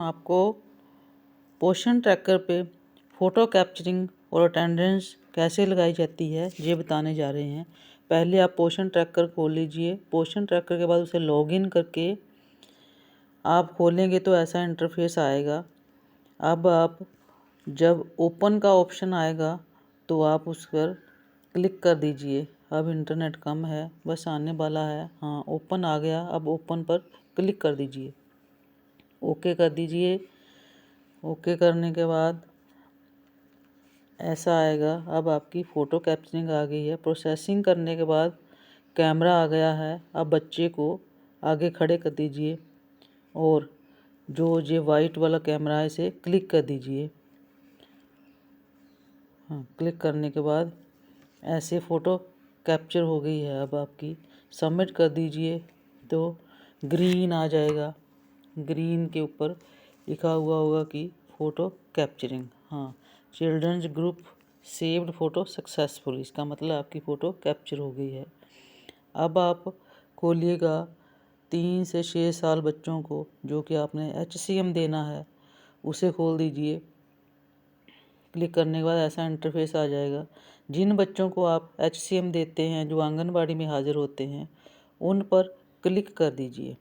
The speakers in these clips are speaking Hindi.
आपको पोषण ट्रैकर पे फ़ोटो कैप्चरिंग और अटेंडेंस कैसे लगाई जाती है ये बताने जा रहे हैं। पहले आप पोषण ट्रैकर खोल लीजिए। पोषण ट्रैकर के बाद उसे लॉगिन करके आप खोलेंगे तो ऐसा इंटरफेस आएगा। अब आप जब ओपन का ऑप्शन आएगा तो आप उस पर क्लिक कर दीजिए। अब इंटरनेट कम है, बस आने वाला है। हाँ, ओपन आ गया। अब ओपन पर क्लिक कर दीजिए, ओके कर दीजिए। ओके करने के बाद ऐसा आएगा। अब आपकी फ़ोटो कैप्चरिंग आ गई है। प्रोसेसिंग करने के बाद कैमरा आ गया है। अब बच्चे को आगे खड़े कर दीजिए और जो ये वाइट वाला कैमरा है इसे क्लिक कर दीजिए। हाँ, क्लिक करने के बाद ऐसे फ़ोटो कैप्चर हो गई है। अब आपकी सबमिट कर दीजिए तो ग्रीन आ जाएगा। ग्रीन के ऊपर लिखा हुआ होगा कि फ़ोटो कैप्चरिंग। हाँ, childrens group saved photo successful, इसका मतलब आपकी फ़ोटो कैप्चर हो गई है। अब आप खोलिएगा 3 से 6 साल बच्चों को जो कि आपने HCM देना है उसे खोल दीजिए। क्लिक करने के बाद ऐसा इंटरफेस आ जाएगा। जिन बच्चों को आप HCM देते हैं जो आंगनबाड़ी में हाजिर होते हैं उन पर क्लिक कर दीजिए।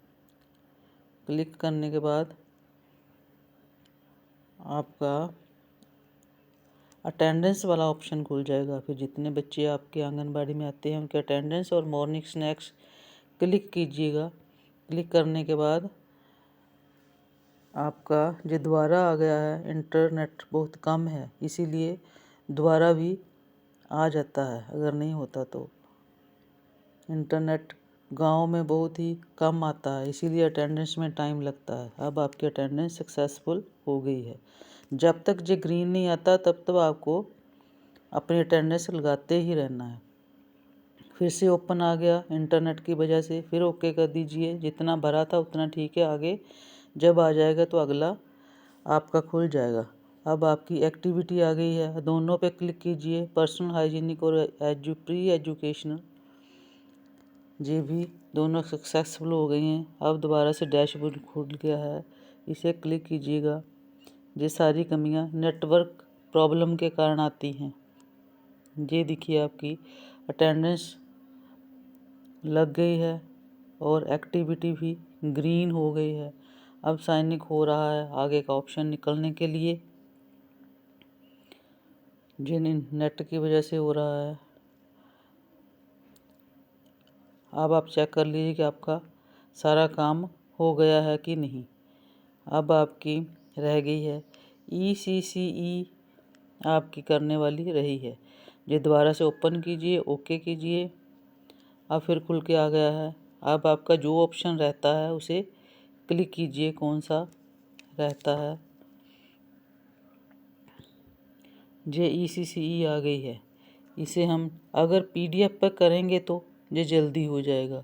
क्लिक करने के बाद आपका अटेंडेंस वाला ऑप्शन खुल जाएगा। फिर जितने बच्चे आपके आंगनबाड़ी में आते हैं उनके अटेंडेंस और मॉर्निंग स्नैक्स क्लिक कीजिएगा। क्लिक करने के बाद आपका जो द्वारा आ गया है, इंटरनेट बहुत कम है इसीलिए द्वारा भी आ जाता है। अगर नहीं होता तो इंटरनेट गांव में बहुत ही कम आता है इसीलिए अटेंडेंस में टाइम लगता है। अब आपकी अटेंडेंस सक्सेसफुल हो गई है। जब तक ये ग्रीन नहीं आता तब तक आपको अपनी अटेंडेंस लगाते ही रहना है। फिर से ओपन आ गया इंटरनेट की वजह से, फिर ओके कर दीजिए। जितना भरा था उतना ठीक है, आगे जब आ जाएगा तो अगला आपका खुल जाएगा। अब आपकी एक्टिविटी आ गई है, दोनों पे क्लिक कीजिए। पर्सनल हाइजीनिक और प्री एजुकेशनल ये भी दोनों सक्सेसफुल हो गई हैं। अब दोबारा से डैशबोर्ड खुल गया है, इसे क्लिक कीजिएगा। ये सारी कमियां नेटवर्क प्रॉब्लम के कारण आती हैं। ये देखिए आपकी अटेंडेंस लग गई है और एक्टिविटी भी ग्रीन हो गई है। अब साइनिंग हो रहा है आगे का ऑप्शन निकलने के लिए, जिन नेट की वजह से हो रहा है। अब आप चेक कर लीजिए कि आपका सारा काम हो गया है कि नहीं। अब आपकी रह गई है ECCE, आपकी करने वाली रही है। ये दोबारा से ओपन कीजिए, ओके कीजिए। अब फिर खुल के आ गया है। अब आपका जो ऑप्शन रहता है उसे क्लिक कीजिए, कौन सा रहता है। ये ECCE आ गई है। इसे हम अगर PDF पर करेंगे तो ये जल्दी हो जाएगा।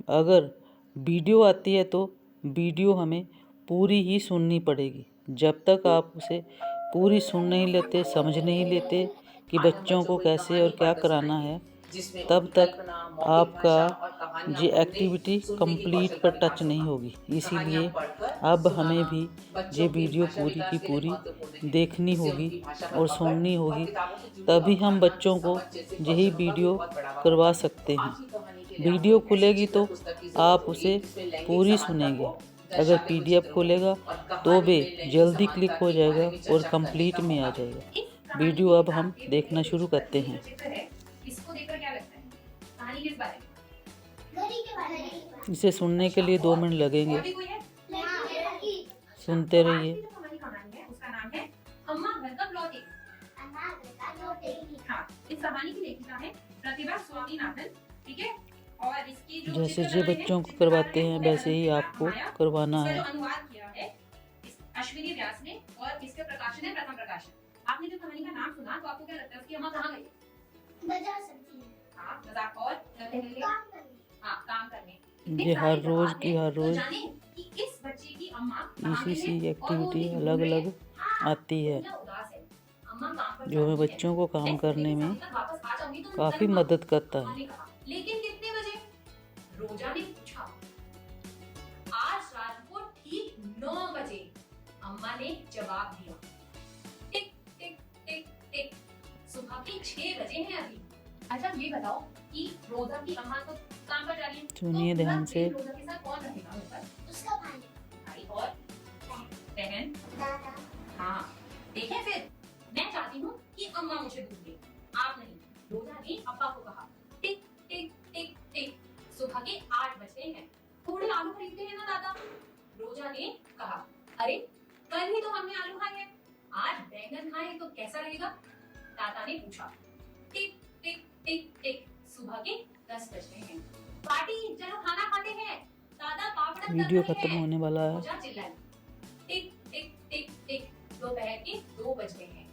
अगर वीडियो आती है तो वीडियो हमें पूरी ही सुननी पड़ेगी। जब तक आप उसे पूरी सुन नहीं लेते, समझ नहीं लेते कि बच्चों को कैसे और क्या कराना है, तब तक आपका ये एक्टिविटी कंप्लीट पर टच नहीं होगी। इसीलिए अब हमें भी ये वीडियो पूरी की पूरी देखनी होगी और सुननी होगी, तभी हम बच्चों को यही वीडियो करवा सकते हैं। वीडियो खुलेगी तो आप उसे पूरी सुनेंगे। अगर PDF खुलेगा तो भी जल्दी क्लिक हो जाएगा और कंप्लीट में आ जाएगा। वीडियो अब हम देखना शुरू करते हैं। इसको देखकर क्या लगता है? कहानी किस बारे में? घड़ी के बारे में। इसे सुनने के लिए 2 मिनट लगेंगे। और भी कोई है? सुनते रहिए। आज की जो हमारी कहानी है उसका नाम है अम्मा घर का लौटे। अम्मा घर का लौटे। हाँ, इस कहानी की लेखिका है प्रतिभा स्वामीनाथन, ठीक है। और इसकी जो जैसे ये बच्चों को करवाते हैं वैसे ही आपको करवाना है। अनुवाद किया है अश्विनी व्यास ने और इसका प्रकाशन है प्रथम प्रकाशन। आपने जो कहानी का नाम सुना तो आपको क्या लगता है उसकी अम्मा कहाँ गई? बाजार सब्जी। हाँ, बाजार और काम करने। ये हर रोज की हर रोज कि इस बच्चे की अम्मा ECC एक्टिविटी अलग अलग आती है जो हमें बच्चों को काम करने में काफ़ी मदद करता है। लेकिन कितने बजे? रोजा ने पूछा। आज रात को ठीक अम्मा ने जवाब दिया। टिक टिक टिक टिक, सुबह के 6 बजे हैं अभी। अच्छा ये बताओ कि रोजा की अम्मा तो काम पर जा रही है, सुनिए तो ध्यान से। रोजा के साथ कौन रहेगा घर पर? उसका भाई और बहन, दादा। हाँ देखें फिर, मैं चाहती हूँ कि अम्मा मुझे दूध दे, आप नहीं। रोजा ने अब्बा को कहा। टिक टिक टिक टिक, सुबह के 8 बजे हैं। थोड़े आलू खरीदते हैं ना दादा? रोजा ने कहा। अरे कल ही तो हमने आलू खाए हैं, आज बैंगन खाए तो कैसा रहेगा? दादा ने पूछा। टिक टिक टिक टिक, सुबह के 10 बजे हैं। पार्टी, चलो खाना खाते हैं, दादा पापड़ तल वीडियो रहे खत्म हैं। होने वाला है। रोजा चिल्लाई। टिक टिक टिक टिक, दोपहर के 2 बज गए हैं।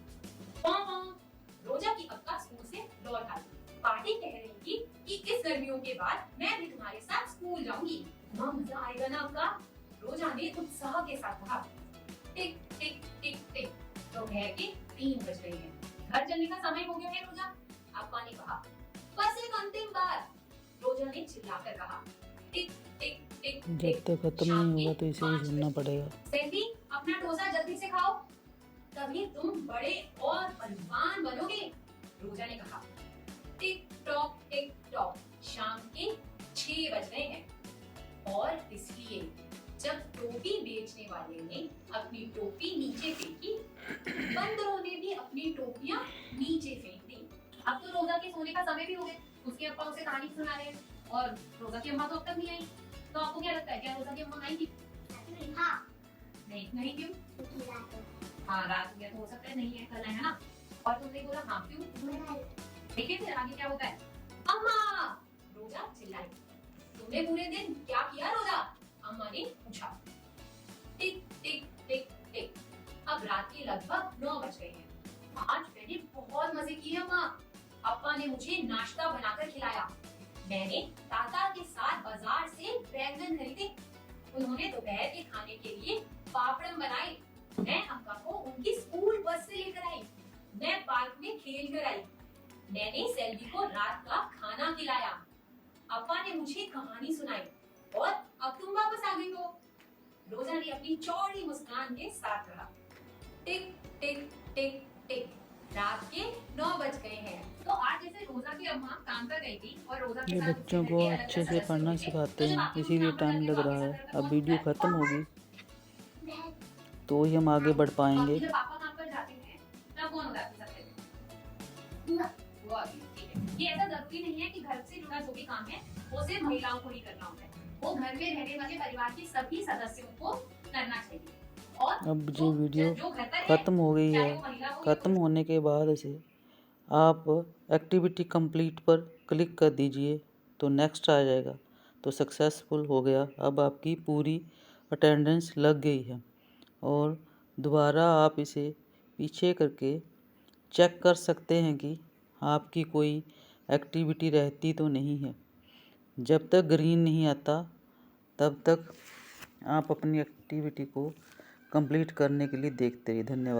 पॉं पॉं, रोजा की अक्का स्कूल से लौट आई। पार्टी कह रही थी कि इस गर्मियों के बाद मैं भी तुम्हारे साथ स्कूल जाऊंगी। मां मजा आएगा ना अक्का? रोजा ने उत्साह के साथ कहा। टिक टिक टिक टिक, दोपहर के 3 बज गए हैं। घर चलने का समय हो गया है रोजा, अप्पा ने कहा। बस एक अंतिम बार, रोजा ने चिल्लाकर कहा। टिक टिक टिक जब टिक, तक खत्म नहीं होगा तो इसे ही सुनना पड़ेगा। सैंडी अपना डोसा जल्दी से खाओ, तभी तुम बड़े और बलवान बनोगे, रोजा ने कहा। टिक टॉक, शाम के 6 बज गए हैं। और इसलिए जब टोपी बेचने वाले ने अपनी टोपी नीचे फेंकी, बंदरों ने भी अपनी टोपियां नीचे फेंक दी। अब तो रोजा के सोने का समय भी हो गया। उसके अप्पा उसे कहानी सुना रहे हैं और रोजा की अम्मा तो अब तक नहीं आई। तो आपको क्या लगता है, क्या रोजा की अम्मा आएंगी? हाँ। नहीं क्यों? हाँ रात में तो हो सकता है नहीं है, कल है ना। और तुमने बोला हाँ क्यों? देखिए फिर आगे क्या होता है। अम्मा, रोजा चिल्लाई। तुमने पूरे दिन क्या किया रोजा? अम्मा ने पूछा। टिक टिक टिक टिक, अब रात के लगभग 9 बज गए हैं। आज मैंने बहुत मजे किए अम्मा। अप्पा ने मुझे नाश्ता बनाकर खिलाया। मैंने ताता के साथ बाजार से बैंगन खरीदे। उन्होंने दोपहर के खाने के लिए पापड़ बनाए। मैं अक्का को उनकी स्कूल बस से लेकर आई। मैं पार्क में खेल कर आई। मैंने सेल्वी को रात का खाना खिलाया। अप्पा ने मुझे कहानी सुनाई और अब तुम वापस आ गई हो, रोजा ने अपनी चौड़ी मुस्कान के साथ कहा। टिक टिक टिक टिक, रात के 9 बज गए हैं। तो आज जैसे रोजा की अम्मा काम पर गई थी और रोजा के ये साथ बच्चों को अच्छे से पढ़ना सिखाते हैं, इसीलिए टाइम लग रहा है। अब वीडियो खत्म होगी तो ही हम आगे बढ़ पाएंगे। जब पापा काम पर जाते हैं तब कौन होता है सबसे? वो अभी ठीक है। ये ऐसा जरूरी नहीं है कि घर से जुड़ा जो भी काम है वो सिर्फ महिलाओं को ही करना होता है, वो घर में रहने वाले परिवार के सभी सदस्यों को करना चाहिए। और अब ये वीडियो जो घर पर ख़त्म हो गई है। ख़त्म होने के बाद से आप एक्टिविटी कंप्लीट पर क्लिक कर दीजिए तो नेक्स्ट आ जाएगा। तो सक्सेसफुल हो गया। अब आपकी पूरी अटेंडेंस लग गई है और दोबारा आप इसे पीछे करके चेक कर सकते हैं कि आपकी कोई एक्टिविटी रहती तो नहीं है। जब तक ग्रीन नहीं आता तब तक आप अपनी एक्टिविटी को कंप्लीट करने के लिए देखते रहिए। धन्यवाद।